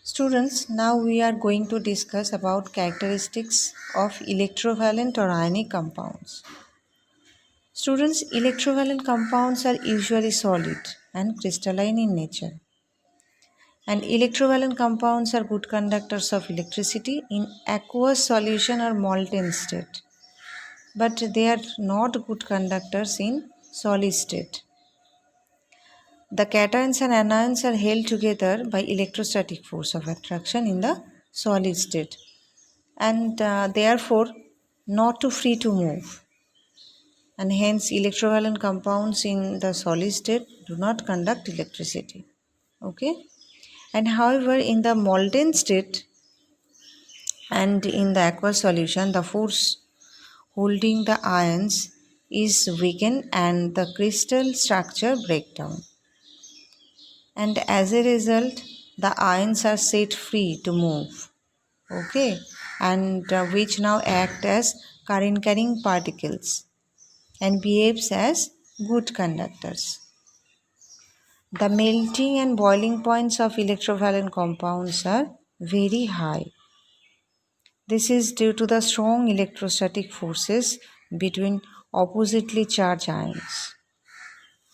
Students, now we are going to discuss about characteristics of electrovalent or ionic compounds. Students, electrovalent compounds are usually solid and crystalline in nature. And electrovalent compounds are good conductors of electricity in aqueous solution or molten state. But they are not good conductors in solid state. The cations and anions are held together by electrostatic force of attraction in the solid state and therefore not too free to move, and hence electrovalent compounds in the solid state do not conduct electricity. Okay, and however in the molten state and in the aqueous solution the force holding the ions is weakened and the crystal structure break down, and as a result the ions are set free to move. Okay, and which now act as current carrying particles and behaves as good conductors. The melting and boiling points of electrovalent compounds are very high. This is due to the strong electrostatic forces between oppositely charged ions.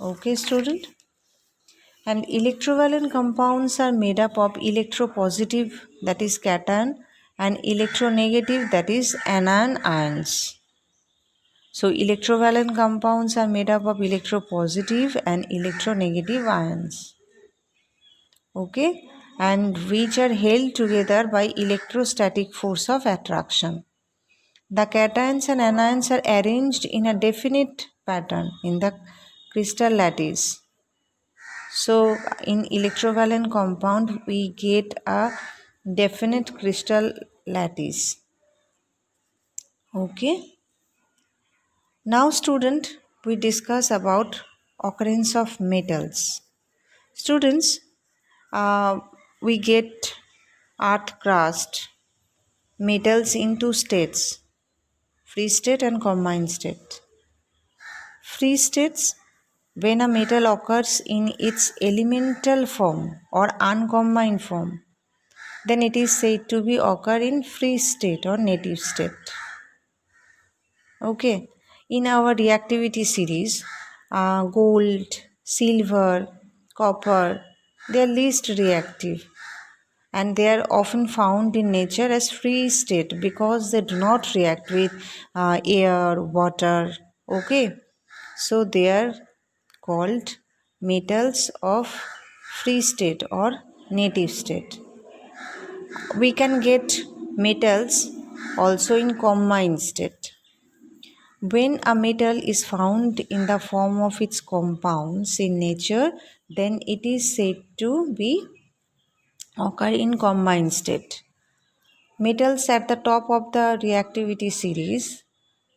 Okay, student? And electrovalent compounds are made up of electropositive, that is cation, and electronegative, that is anion ions. So electrovalent compounds are made up of electropositive and electronegative ions. Okay, and which are held together by electrostatic force of attraction. The cations and anions are arranged in a definite pattern in the crystal lattice. So in electrovalent compound we get a definite crystal lattice. Okay. Now student, we discuss about occurrence of metals. Students, we get earth crust, metals in two states, free state and combined state. Free states, when a metal occurs in its elemental form or uncombined form, then it is said to be occur in free state or native state. Okay, in our reactivity series, gold, silver, copper, they are least reactive and they are often found in nature as free state because they do not react with air, water. Okay, so they are called metals of free state or native state. We can get metals also in combined state. When a metal is found in the form of its compounds in nature, then it is said to be occur in combined state. Metals at the top of the reactivity series,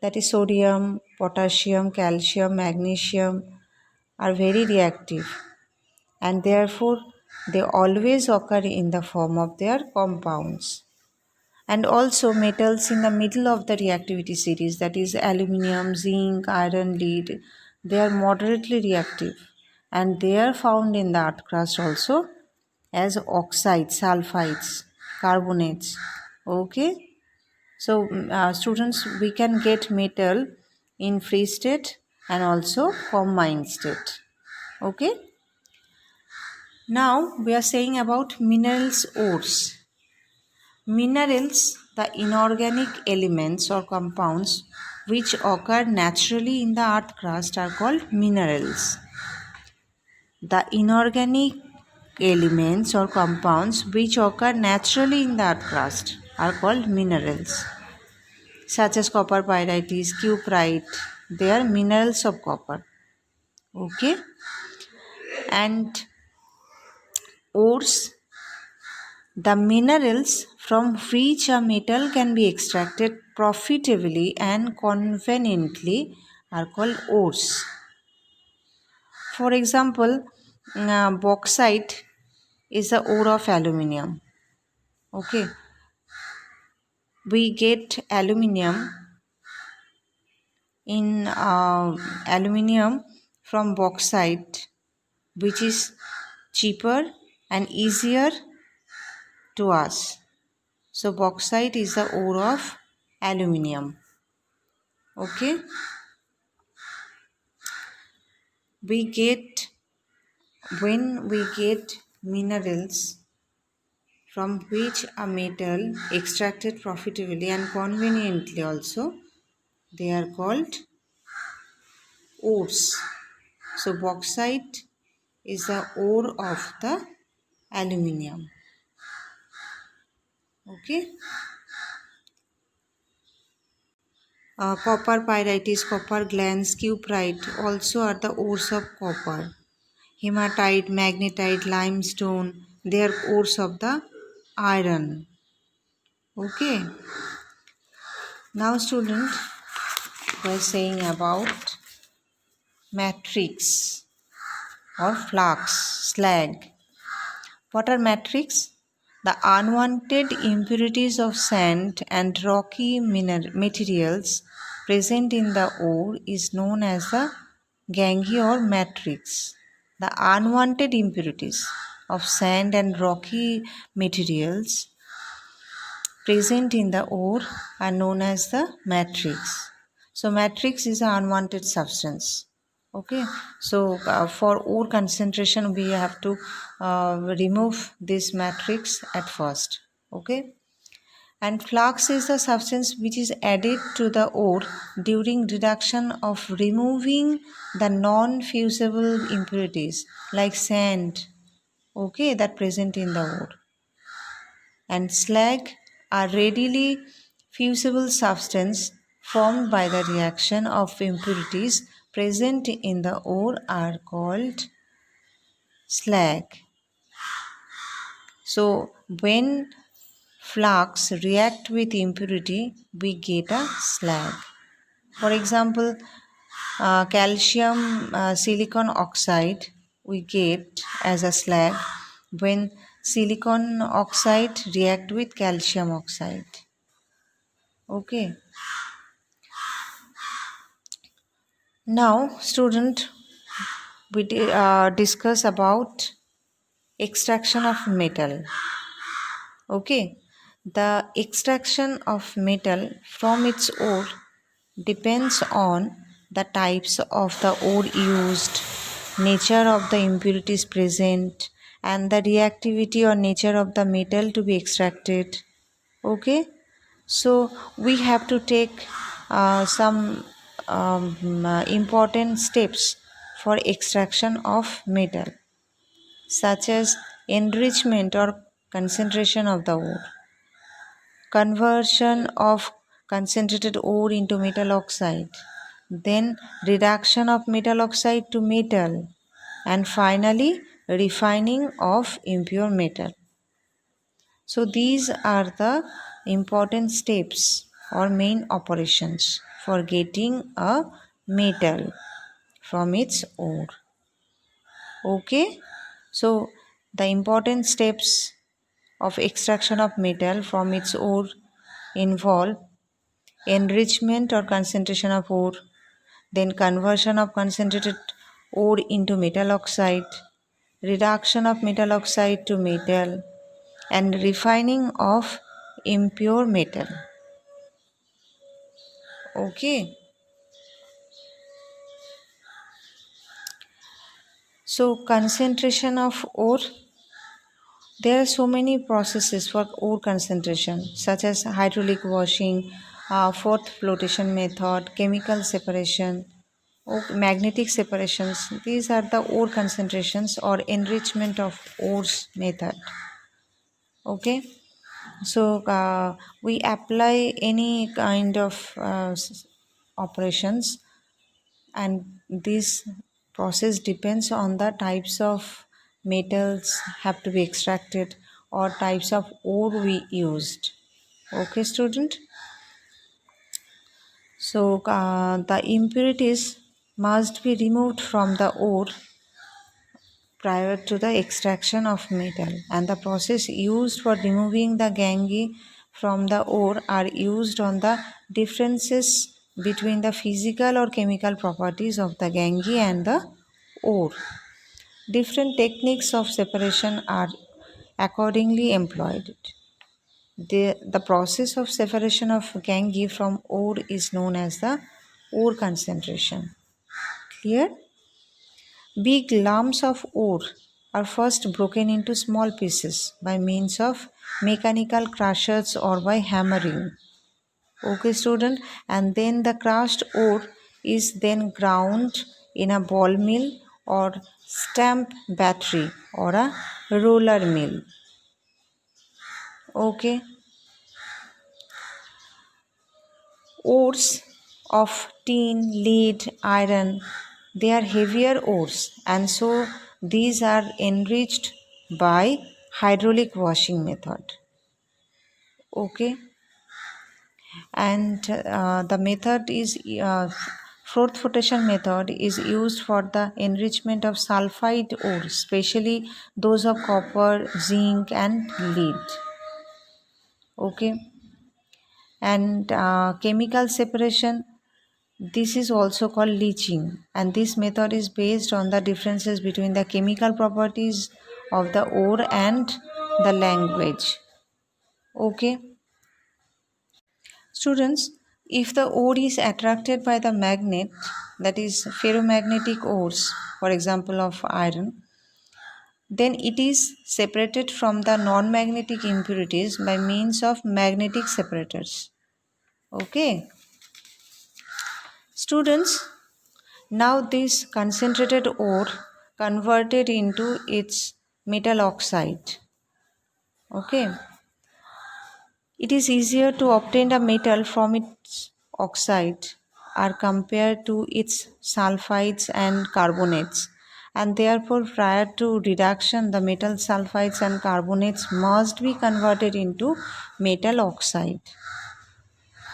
that is sodium, potassium, calcium, magnesium, are very reactive and therefore they always occur in the form of their compounds. And also metals in the middle of the reactivity series, that is aluminium, zinc, iron, lead, they are moderately reactive and they are found in the earth crust also as oxides, sulfides, carbonates. Okay, so students, we can get metal in free state and also combined state. Okay, now we are saying about minerals ores. Minerals, the inorganic elements or compounds which occur naturally in the earth crust, are called minerals. The inorganic elements or compounds which occur naturally in the earth crust are called minerals, such as copper pyrites, cuprite. They are minerals of copper. Okay, and ores, the minerals from which a metal can be extracted profitably and conveniently are called ores. For example, bauxite is the ore of aluminium. Okay, we get aluminium in aluminium from bauxite, which is cheaper and easier to us. So bauxite is the ore of aluminium. Okay, we get when we get minerals from which a metal extracted profitably and conveniently also, they are called ores. So bauxite is the ore of the aluminium. Okay. Copper pyrites, copper glans, cuprite also are the ores of copper. Hematite, magnetite, limestone, they are ores of the iron. Okay. Now student, we are saying about matrix or flux, slag. What are matrix? The unwanted impurities of sand and rocky materials present in the ore is known as the gangue or matrix. The unwanted impurities of sand and rocky materials present in the ore are known as the matrix. So matrix is an unwanted substance. Okay, so for ore concentration we have to remove this matrix at first. Okay, and flux is the substance which is added to the ore during reduction of removing the non-fusible impurities like sand, okay, that present in the ore. And slag are readily fusible substance formed by the reaction of impurities present in the ore are called slag. So when flux react with impurity, we get a slag. For example, calcium silicon oxide we get as a slag when silicon oxide react with calcium oxide. Okay. Now, student, we discuss about extraction of metal. Okay. The extraction of metal from its ore depends on the types of the ore used, nature of the impurities present, and the reactivity or nature of the metal to be extracted. Okay. So we have to take some important steps for extraction of metal, such as enrichment or concentration of the ore, conversion of concentrated ore into metal oxide, then reduction of metal oxide to metal, and finally refining of impure metal. So these are the important steps or main operations for getting a metal from its ore. Okay, so the important steps of extraction of metal from its ore involve enrichment or concentration of ore, then conversion of concentrated ore into metal oxide, reduction of metal oxide to metal, and refining of impure metal. Okay. So concentration of ore, there are so many processes for ore concentration such as hydraulic washing, fourth flotation method, chemical separation, magnetic separations. These are the ore concentrations or enrichment of ores method. Okay. So we apply any kind of operations, and this process depends on the types of metals have to be extracted or types of ore we used. Okay, student. So the impurities must be removed from the ore prior to the extraction of metal, and the process used for removing the gangue from the ore are used on the differences between the physical or chemical properties of the gangue and the ore. Different techniques of separation are accordingly employed. The process of separation of gangue from ore is known as the ore concentration. Clear? Big lumps of ore are first broken into small pieces by means of mechanical crushers or by hammering. Okay, student, and then the crushed ore is then ground in a ball mill or stamp battery or a roller mill. Okay. Ores of tin, lead, iron, they are heavier ores, and so these are enriched by hydraulic washing method. Okay, and the method is fourth flotation method is used for the enrichment of sulfide ores, especially those of copper, zinc, and lead. Okay, and chemical separation, this is also called leaching, and this method is based on the differences between the chemical properties of the ore and the language. Okay, students, if the ore is attracted by the magnet, that is ferromagnetic ores, for example of iron, then it is separated from the non-magnetic impurities by means of magnetic separators. Okay, students, now this concentrated ore converted into its metal oxide. Okay, it is easier to obtain a metal from its oxide are compared to its sulfides and carbonates, and therefore prior to reduction the metal sulfides and carbonates must be converted into metal oxide.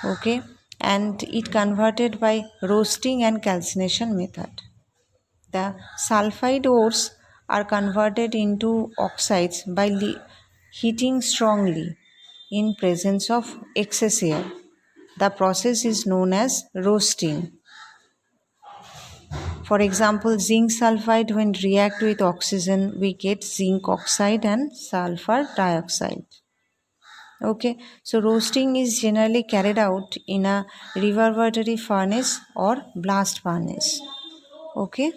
Okay, and it converted by roasting and calcination method. The sulfide ores are converted into oxides by heating strongly in presence of excess air. The process is known as roasting. For example, zinc sulfide, when react with oxygen, we get zinc oxide and sulfur dioxide. Okay, so roasting is generally carried out in a reverberatory furnace or blast furnace. Okay,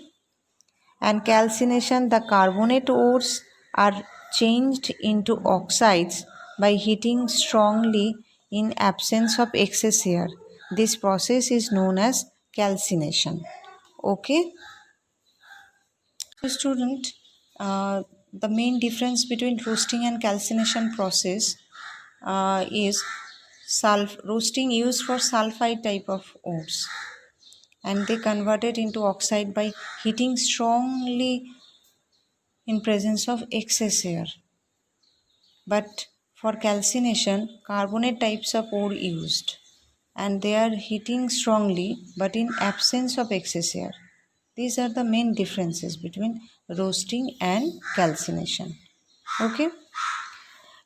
and calcination, the carbonate ores are changed into oxides by heating strongly in absence of excess air. This process is known as calcination. Okay, so student, the main difference between roasting and calcination process is roasting used for sulfide type of ores, and they converted into oxide by heating strongly in presence of excess air. But for calcination, carbonate types of ore used, and they are heating strongly but in absence of excess air. These are the main differences between roasting and calcination. Okay,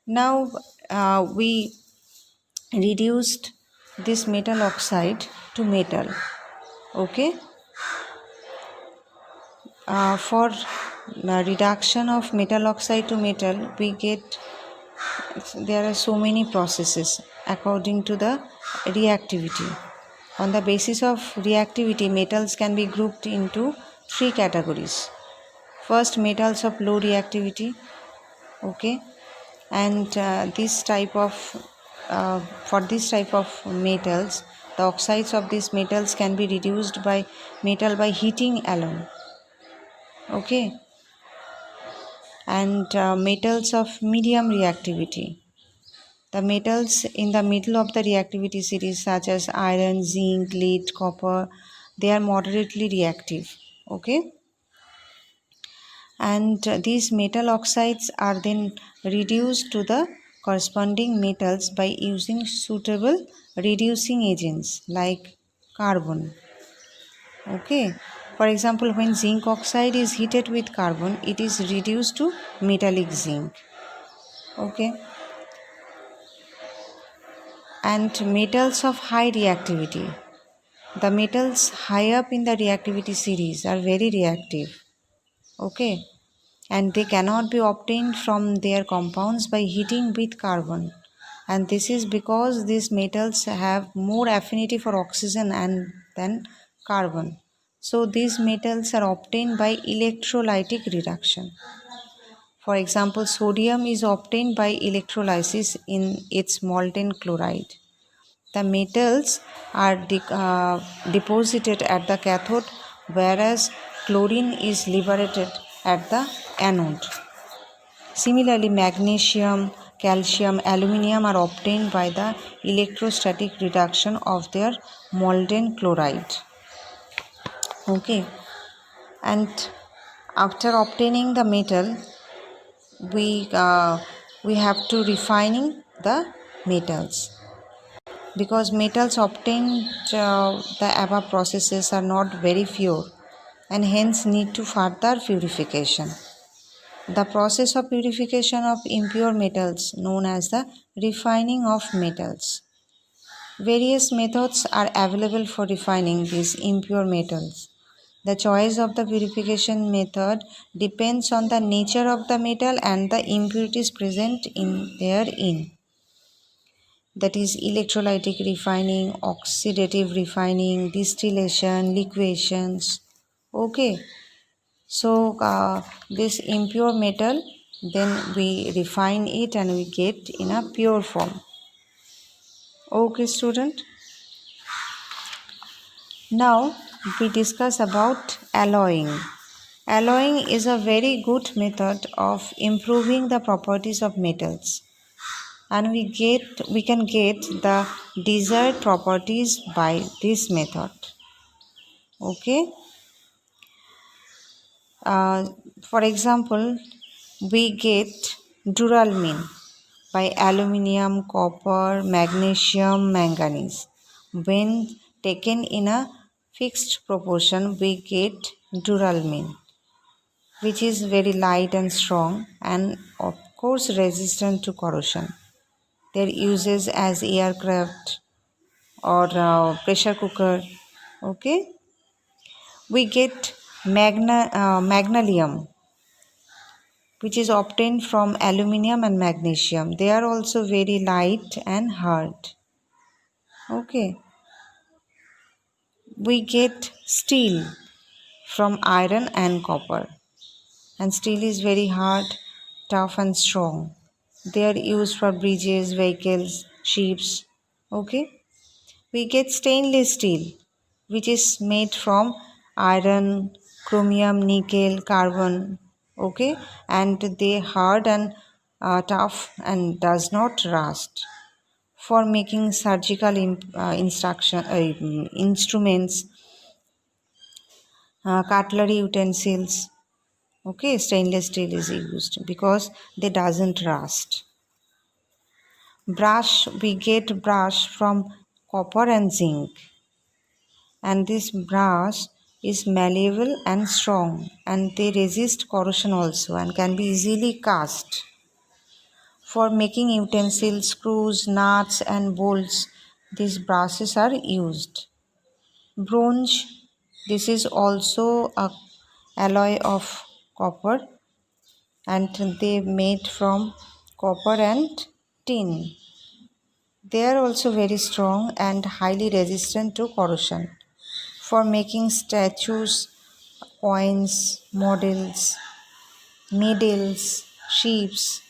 now we reduced this metal oxide to metal. Okay, for reduction of metal oxide to metal, we get, there are so many processes according to the reactivity. On the basis of reactivity, metals can be grouped into three categories. First, metals of low reactivity. Okay, and this type of for this type of metals, the oxides of these metals can be reduced by heating alone. Okay, and metals of medium reactivity, the metals in the middle of the reactivity series such as iron, zinc, lead, copper, they are moderately reactive. Okay, and these metal oxides are then reduced to the corresponding metals by using suitable reducing agents like carbon. Okay, for example, when zinc oxide is heated with carbon, it is reduced to metallic zinc. Okay, and metals of high reactivity, the metals high up in the reactivity series are very reactive. Okay, and they cannot be obtained from their compounds by heating with carbon. And this is because these metals have more affinity for oxygen and than carbon. So these metals are obtained by electrolytic reduction. For example, sodium is obtained by electrolysis in its molten chloride. The metals are deposited at the cathode, whereas chlorine is liberated at the anode. Similarly, magnesium, calcium, aluminium are obtained by the electrostatic reduction of their molten chloride. Okay, and after obtaining the metal, we have to refining the metals, because metals obtained the above processes are not very pure and hence need to further purification. The process of purification of impure metals known as the refining of metals. Various methods are available for refining these impure metals. The choice of the purification method depends on the nature of the metal and the impurities present in therein. That is electrolytic refining, oxidative refining, distillation, liquefations. Okay, so this impure metal, then we refine it and we get in a pure form. Okay, student. Now we discuss about alloying. Alloying is a very good method of improving the properties of metals, and we can get the desired properties by this method. Okay. For example, we get duralumin by aluminium, copper, magnesium, manganese. When taken in a fixed proportion, we get duralumin, which is very light and strong and of course resistant to corrosion. Their uses as aircraft or pressure cooker. Okay, we get magnesium, which is obtained from aluminium and magnesium. They are also very light and hard. Okay, we get steel from iron and copper, and steel is very hard, tough and strong. They are used for bridges, vehicles, ships. Okay, we get stainless steel, which is made from iron, chromium, nickel, carbon. Okay, and they hard and tough and does not rust. For making surgical instruments, cutlery utensils. Okay, stainless steel is used because they doesn't rust. Brush, we get brush from copper and zinc, and this brush is malleable and strong, and they resist corrosion also and can be easily cast. For making utensils, screws, nuts and bolts, these brushes are used. Bronze, this is also a alloy of copper, and they made from copper and tin. They are also very strong and highly resistant to corrosion. For making statues, coins, models, needles, ships,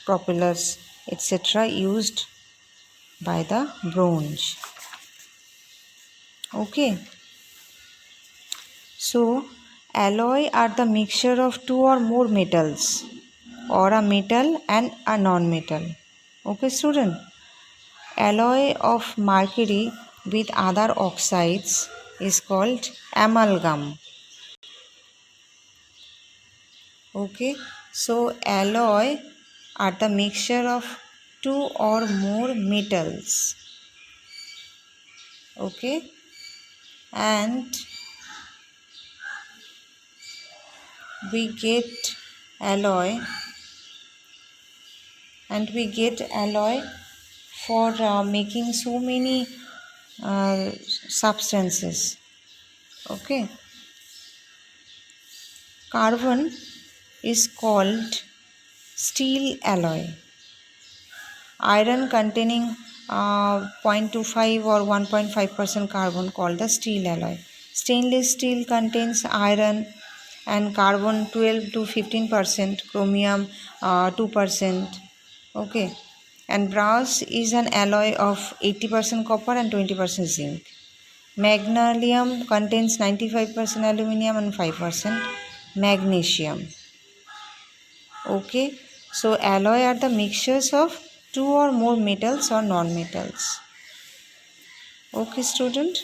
propellers, etc. used by the bronze. Okay. So, alloy are the mixture of two or more metals, or a metal and a non-metal. Okay, student. Alloy of mercury with other oxides is called amalgam. Okay, so alloy are the mixture of two or more metals. Okay, and we get alloy for making so many substances. Okay, carbon is called steel alloy. Iron containing 0.25 or 1.5% carbon called the steel alloy. Stainless steel contains iron and carbon 12 to 15%, chromium 2%. Okay, and brass is an alloy of 80% copper and 20% zinc. Magnesium contains 95% aluminium and 5% magnesium. Okay, so alloy are the mixtures of two or more metals or non-metals. Okay, student.